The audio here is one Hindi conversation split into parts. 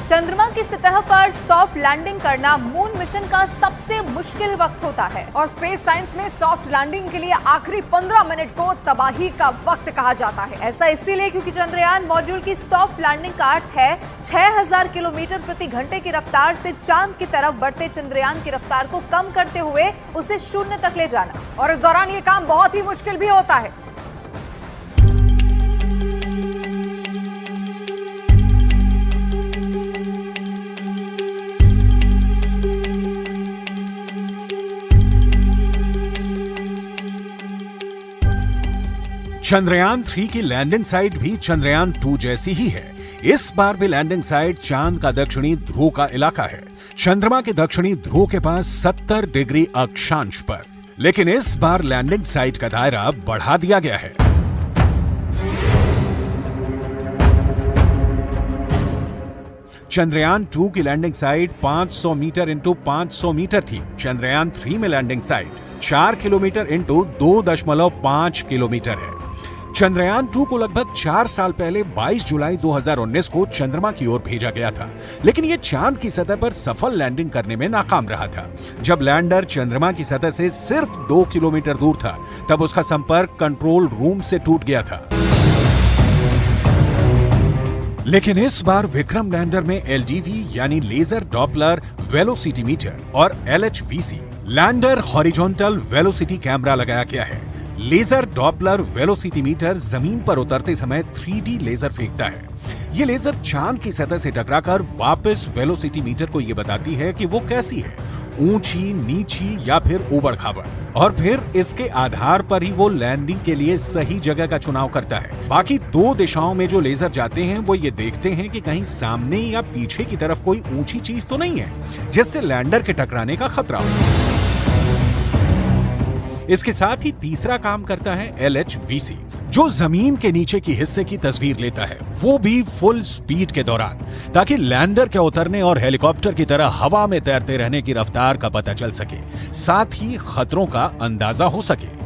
चंद्रमा की सतह पर सॉफ्ट लैंडिंग करना मून मिशन का सबसे मुश्किल वक्त होता है और स्पेस साइंस में सॉफ्ट लैंडिंग के लिए आखिरी 15 मिनट को तबाही का वक्त कहा जाता है। ऐसा इसीलिए क्योंकि चंद्रयान मॉड्यूल की सॉफ्ट लैंडिंग का अर्थ है 6000 किलोमीटर प्रति घंटे की रफ्तार से चांद की तरफ बढ़ते चंद्रयान की रफ्तार को कम करते हुए उसे शून्य तक ले जाना। और इस दौरान ये काम बहुत ही मुश्किल भी होता है। चंद्रयान 3 की लैंडिंग साइट भी चंद्रयान 2 जैसी ही है। इस बार भी लैंडिंग साइट चांद का दक्षिणी ध्रुव का इलाका है, चंद्रमा के दक्षिणी ध्रुव के पास 70 डिग्री अक्षांश पर। लेकिन इस बार लैंडिंग साइट का दायरा बढ़ा दिया गया है। चंद्रयान 2 की landing site 500 metre into 500 metre थी। चंद्रयान 3 में landing site 4 kilometre into 2.5 kilometre है। चंद्रयान 2 को लगभग 4 साल पहले 22 जुलाई 2019 को चंद्रमा की ओर भेजा गया था, लेकिन यह चांद की सतह पर सफल लैंडिंग करने में नाकाम रहा था। जब लैंडर चंद्रमा की सतह से सिर्फ 2 किलोमीटर दूर था, तब उसका संपर्क कंट्रोल रूम से टूट गया था। लेकिन इस बार विक्रम लैंडर में एलडीवी यानी लेजर डॉपलर वेलोसिटी मीटर और एलएचवीसी लैंडर हॉरिजॉन्टल वेलोसिटी कैमरा लगाया गया है। लेजर डॉपलर वेलोसिटी मीटर जमीन पर उतरते समय 3D लेजर फेंकता है। ये लेजर चांद की सतह से टकराकर वापस वेलोसिटी मीटर को यह बताती है कि वो कैसी है, ऊंची, नीची या फिर ऊबड़-खाबड़, और फिर इसके आधार पर ही वो लैंडिंग के लिए सही जगह का चुनाव करता है। बाकी 2 दिशाओं में जो लेजर जाते हैं वो ये देखते हैं कि कहीं सामने या पीछे की तरफ कोई ऊंची चीज तो नहीं है जिससे लैंडर के टकराने का खतरा हो। इसके साथ ही तीसरा काम करता है एलएचवीसी, जो जमीन के नीचे की हिस्से की तस्वीर लेता है, वो भी फुल स्पीड के दौरान, ताकि लैंडर के उतरने और हेलीकॉप्टर की तरह हवा में तैरते रहने की रफ्तार का पता चल सके, साथ ही खतरों का अंदाजा हो सके।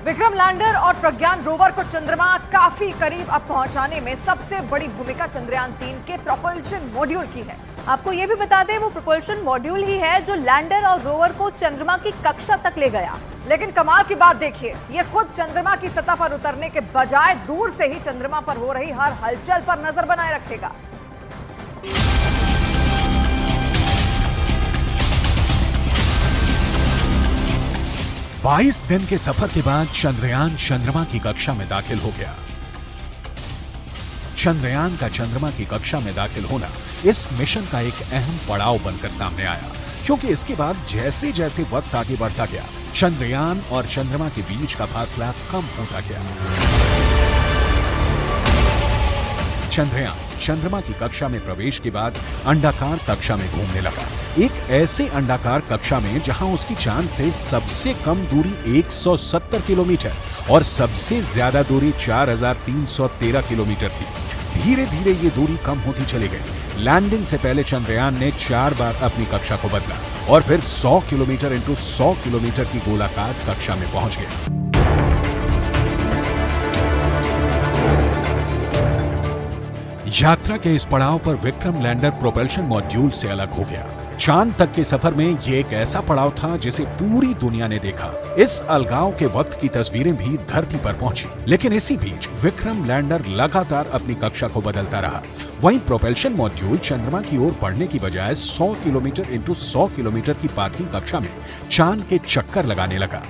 विक्रम लैंडर और प्रज्ञान रोवर को चंद्रमा काफी करीब अब पहुंचाने में सबसे बड़ी भूमिका चंद्रयान 3 के प्रोपल्शन मॉड्यूल की है। आपको ये भी बता दें, वो प्रोपल्शन मॉड्यूल ही है जो लैंडर और रोवर को चंद्रमा की कक्षा तक ले गया। लेकिन कमाल की बात देखिए, ये खुद चंद्रमा की सतह पर उतरने के बजाय दूर से ही चंद्रमा पर हो रही हर हलचल पर नजर बनाए रखेगा। बाईस दिन के सफर के बाद चंद्रयान चंद्रमा की कक्षा में दाखिल हो गया। चंद्रयान का चंद्रमा की कक्षा में दाखिल होना इस मिशन का एक अहम पड़ाव बनकर सामने आया, क्योंकि इसके बाद जैसे जैसे वक्त आगे बढ़ता गया, चंद्रयान और चंद्रमा के बीच का फासला कम होता गया। चंद्रयान चंद्रमा की कक्षा में प्रवेश के बाद अंडाकार कक्षा में घूमने लगा, एक ऐसे अंडाकार कक्षा में जहां उसकी चांद से सबसे कम दूरी 170 किलोमीटर और सबसे ज्यादा दूरी 4313 किलोमीटर थी। धीरे धीरे ये दूरी कम होती चली गई। लैंडिंग से पहले चंद्रयान ने 4 बार अपनी कक्षा को बदला और फिर 100 किलोमीटर इंटू 100 किलोमीटर की गोलाकार कक्षा में पहुंच गया। यात्रा के इस पड़ाव पर विक्रम लैंडर प्रोपल्शन मॉड्यूल से अलग हो गया। चांद तक के सफर में यह एक ऐसा पड़ाव था जिसे पूरी दुनिया ने देखा। इस अलगाव के वक्त की तस्वीरें भी धरती पर पहुंची, लेकिन इसी बीच विक्रम लैंडर लगातार अपनी कक्षा को बदलता रहा। वहीं प्रोपल्शन मॉड्यूल चंद्रमा की ओर बढ़ने की बजाय 100 किलोमीटर इंटू 100 किलोमीटर की पार्किंग कक्षा में चांद के चक्कर लगाने लगा।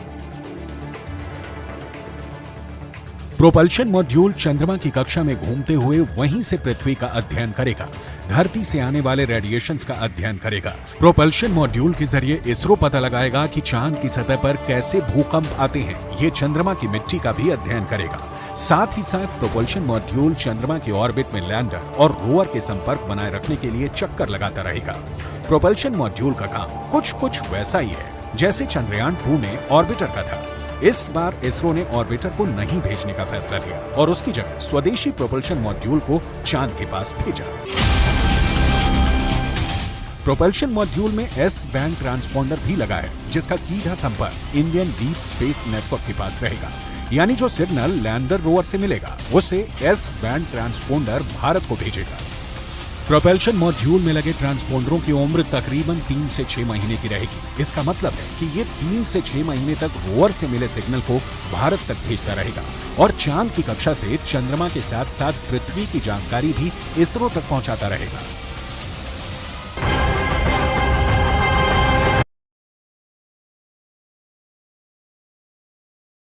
प्रोपल्शन मॉड्यूल चंद्रमा की कक्षा में घूमते हुए वहीं से पृथ्वी का अध्ययन करेगा, धरती से आने वाले रेडिएशंस का अध्ययन करेगा। प्रोपल्शन मॉड्यूल के जरिए इसरो पता लगाएगा कि चांद की सतह पर कैसे भूकंप आते हैं। ये चंद्रमा की मिट्टी का भी अध्ययन करेगा। साथ ही साथ प्रोपल्शन मॉड्यूल चंद्रमा के ऑर्बिट में लैंडर और रोवर के संपर्क बनाए रखने के लिए चक्कर लगाता रहेगा। प्रोपल्शन मॉड्यूल का काम कुछ वैसा ही है जैसे चंद्रयान 2 में ऑर्बिटर का था। इस बार इसरो ने ऑर्बिटर को नहीं भेजने का फैसला लिया और उसकी जगह स्वदेशी प्रोपल्शन मॉड्यूल को चांद के पास भेजा। प्रोपल्शन मॉड्यूल में एस बैंड ट्रांसपोंडर भी लगा है, जिसका सीधा संपर्क इंडियन डीप स्पेस नेटवर्क के पास रहेगा। यानी जो सिग्नल लैंडर रोवर से मिलेगा उसे एस बैंड ट्रांसपोंडर भारत को भेजेगा। प्रोपल्शन मॉड्यूल में लगे ट्रांसपोंडरों की उम्र तकरीबन 3 से 6 महीने की रहेगी। इसका मतलब है कि ये 3 से 6 महीने तक रोवर से मिले सिग्नल को भारत तक भेजता रहेगा और चांद की कक्षा से चंद्रमा के साथ साथ पृथ्वी की जानकारी भी इसरो तक पहुंचाता रहेगा।